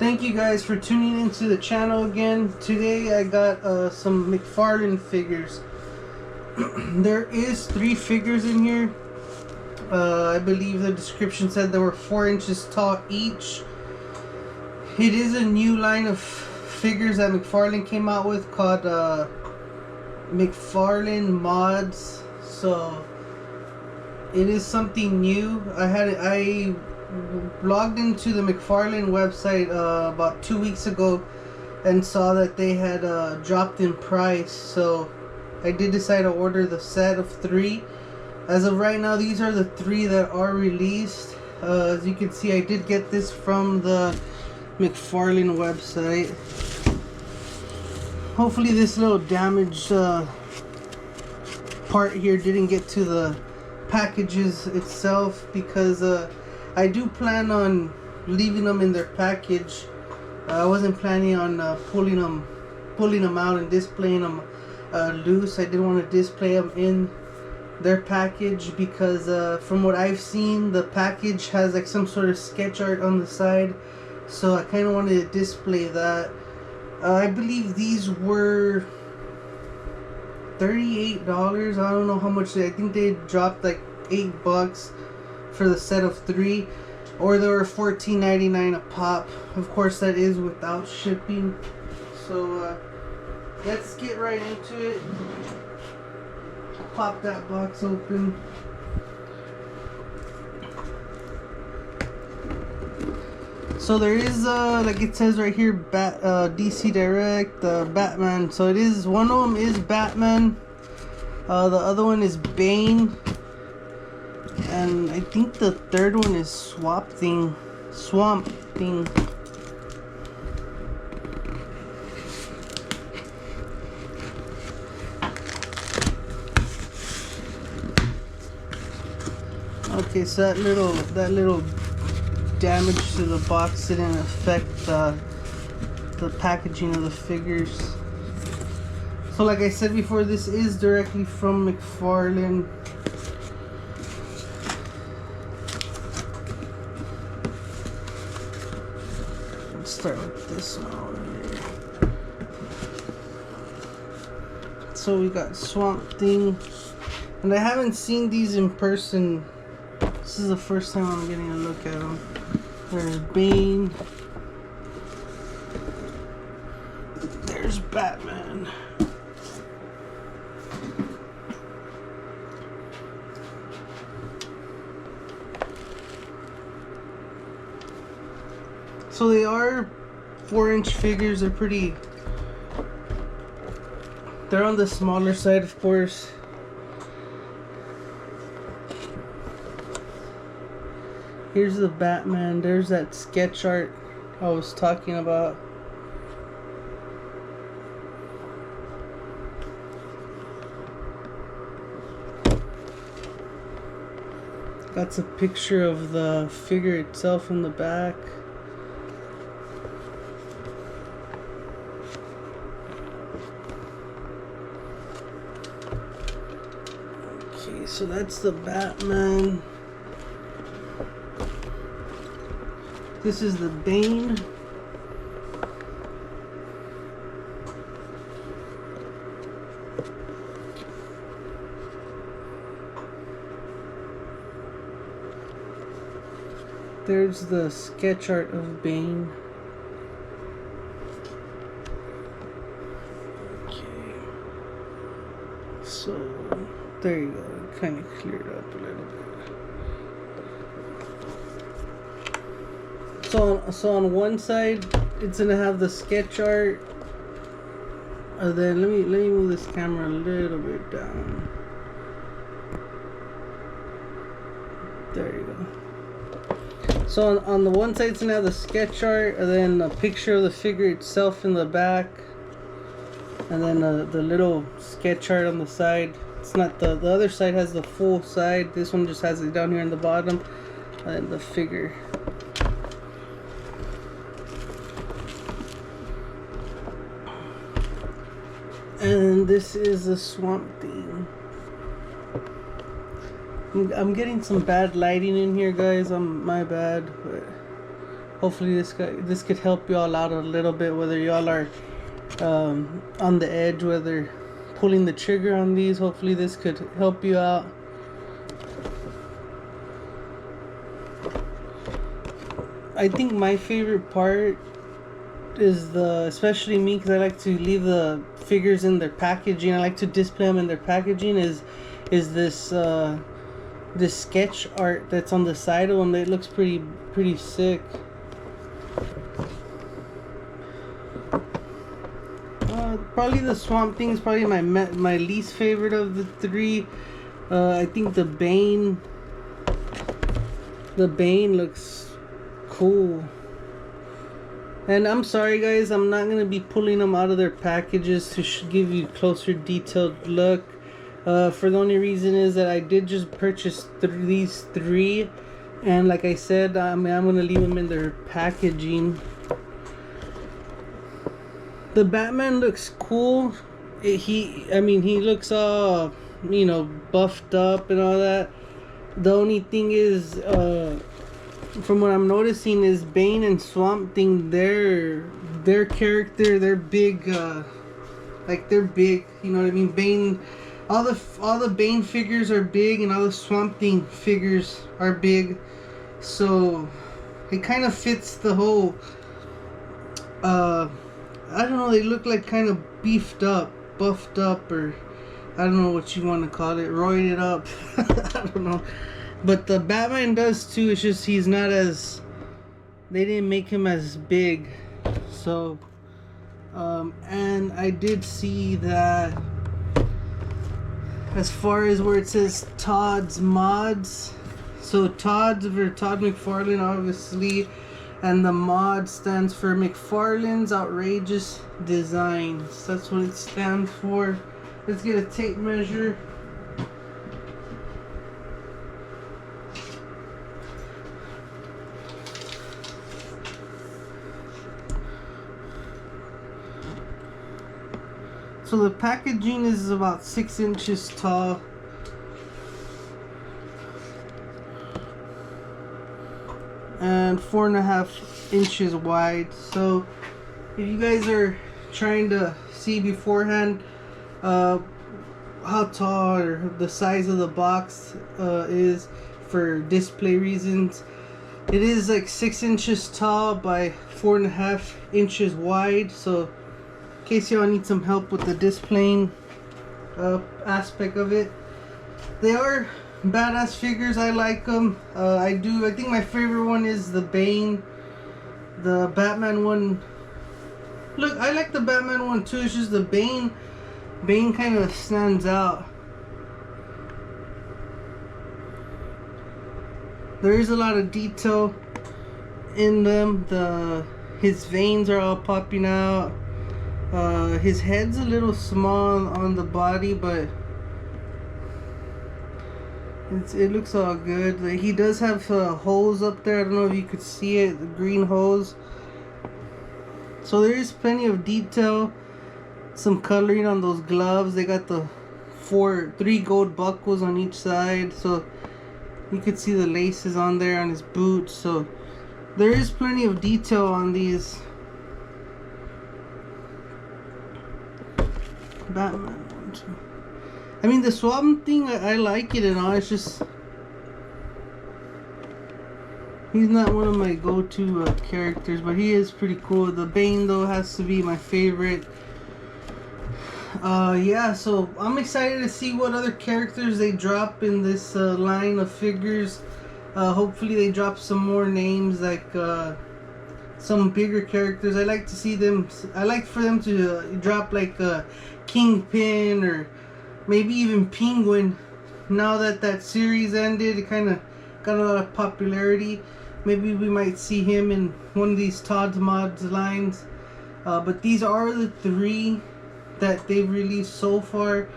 Thank you guys for tuning into the channel again. Today I got some McFarlane figures. There is 3 figures in here. I believe the description said they were 4 inches tall each. It is a new line of figures that McFarlane came out with called McFarlane Mods. So it is something new. I logged into the McFarlane website about 2 weeks ago and saw that they had dropped in price, so I did decide to order the set of 3. As of right now, these are the 3 that are released. As you can see, I did get this from the McFarlane website. Hopefully this little damaged part here didn't get to the packages itself, because I do plan on leaving them in their package. I wasn't planning on pulling them out and displaying them loose. I did want to display them in their package because from what I've seen, the package has like some sort of sketch art on the side, so I kind of wanted to display that. I believe these were $38. I don't know how much I think they dropped like $8 for the set of 3, or they were $14.99 a pop. Of course, that is without shipping. So let's get right into it. Pop that box open. So there is like it says right here, DC Direct, Batman. So it is, one of them is Batman, the other one is Bane, and I think the third one is Swamp Thing. Okay, so that little damage to the box didn't affect the packaging of the figures. So like I said before, this is directly from McFarlane. Let's start with this one over here. So we got Swamp Thing, and I haven't seen these in person. This is the first time I'm getting a look at them. There's Bane. There's Batman. So they are 4-inch figures. They're on the smaller side, of course. Here's the Batman. There's that sketch art I was talking about. That's a picture of the figure itself in the back. Okay, so that's the Batman. This is the Bane. There's the sketch art of Bane. Okay. So, there you go. It kind of cleared up a little bit. So on one side, it's gonna have the sketch art. Then let me move this camera a little bit down. There you go. So on the one side, it's gonna have the sketch art, and then a picture of the figure itself in the back, and then the little sketch art on the side. It's not the other side has the full side. This one just has it down here in the bottom, and then the figure. And this is a Swamp Thing. I'm getting some bad lighting in here, guys. My bad, but hopefully this could help you all out a little bit, whether y'all are on the edge, whether pulling the trigger on these. Hopefully this could help you out. I think my favorite part is especially me, because I like to leave the figures in their packaging. I like to display them in their packaging. Is this this sketch art that's on the side of them? It looks pretty sick. Probably the Swamp Thing is probably my least favorite of the three. I think the Bane looks cool. And I'm sorry guys, I'm not going to be pulling them out of their packages to give you closer detailed look. For the only reason is that I did just purchase these three, and like I said, I'm going to leave them in their packaging. The Batman looks cool. He looks all, you know, buffed up and all that. The only thing is, from what I'm noticing, is Bane and Swamp Thing, their character, they're big, like they're big, you know what I mean? Bane, all the Bane figures are big, and all the Swamp Thing figures are big, so it kind of fits the whole, I don't know, they look like kind of beefed up, buffed up, or I don't know what you want to call it, roided up. I don't know. But the Batman does too. It's just he's not as, they didn't make him as big. So and I did see that as far as where it says Todd's mods, so Todd's for Todd McFarlane obviously, and the mod stands for McFarlane's Outrageous Designs. That's what it stands for. Let's get a tape measure. So the packaging is about 6 inches tall. And 4.5 inches wide. So if you guys are trying to see beforehand how tall or the size of the box is for display reasons, it is like 6 inches tall by 4.5 inches wide. So in case y'all need some help with the displaying aspect of it, they are badass figures. I like them. I think my favorite one is the Bane. The Batman one, look, I like the Batman one too. It's just the Bane kind of stands out. There is a lot of detail in them. His veins are all popping out. His head's a little small on the body, but it looks all good. Like, he does have holes up there. I don't know if you could see it, the green holes. So there is plenty of detail. Some coloring on those gloves. They got the 3 gold buckles on each side, so you could see the laces on there on his boots. So there is plenty of detail on these. Batman one, two. I mean, the Swamp Thing, I like it and all. It's just he's not one of my go-to characters, but he is pretty cool. The Bane though has to be my favorite. Yeah, so I'm excited to see what other characters they drop in this line of figures. Hopefully they drop some more names, like some bigger characters. I like to see them. I like for them to drop like Kingpin or maybe even Penguin. Now that series ended, it kind of got a lot of popularity. Maybe we might see him in one of these Todd's Mods lines. But these are the 3 that they've released so far.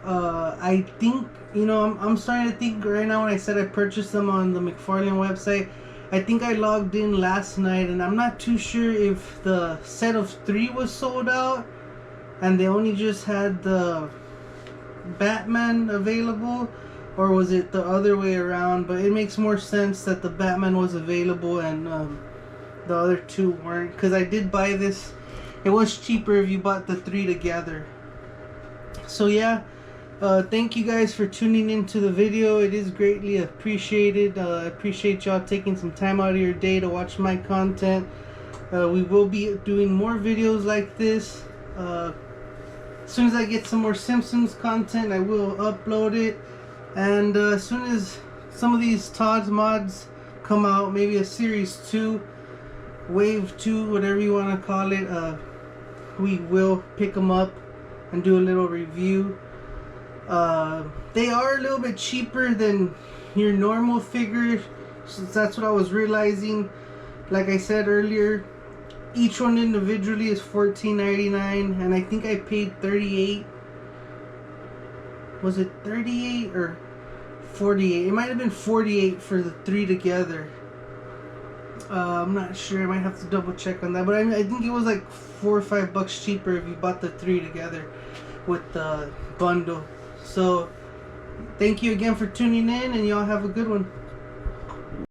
I think, you know, I'm starting to think right now, when I said I purchased them on the McFarlane website, I think I logged in last night, and I'm not too sure if the set of 3 was sold out and they only just had the Batman available, or was it the other way around. But it makes more sense that the Batman was available and The other two weren't, because I did buy this. It was cheaper if you bought the 3 together. So yeah, thank you guys for tuning into the video. It is greatly appreciated. I appreciate y'all taking some time out of your day to watch my content. We will be doing more videos like this. As soon as I get some more Simpsons content, I will upload it. And as soon as some of these Todd's mods come out, maybe a series 2, wave 2, whatever you want to call it, we will pick them up and do a little review. They are a little bit cheaper than your normal figure, so that's what I was realizing. Like I said earlier, each one individually is $14.99, and I think I paid $38. Was it $38 or $48? It might have been $48 for the 3 together. I'm not sure. I might have to double check on that, but I think it was like $4 or $5 cheaper if you bought the 3 together with the bundle. So thank you again for tuning in, and y'all have a good one.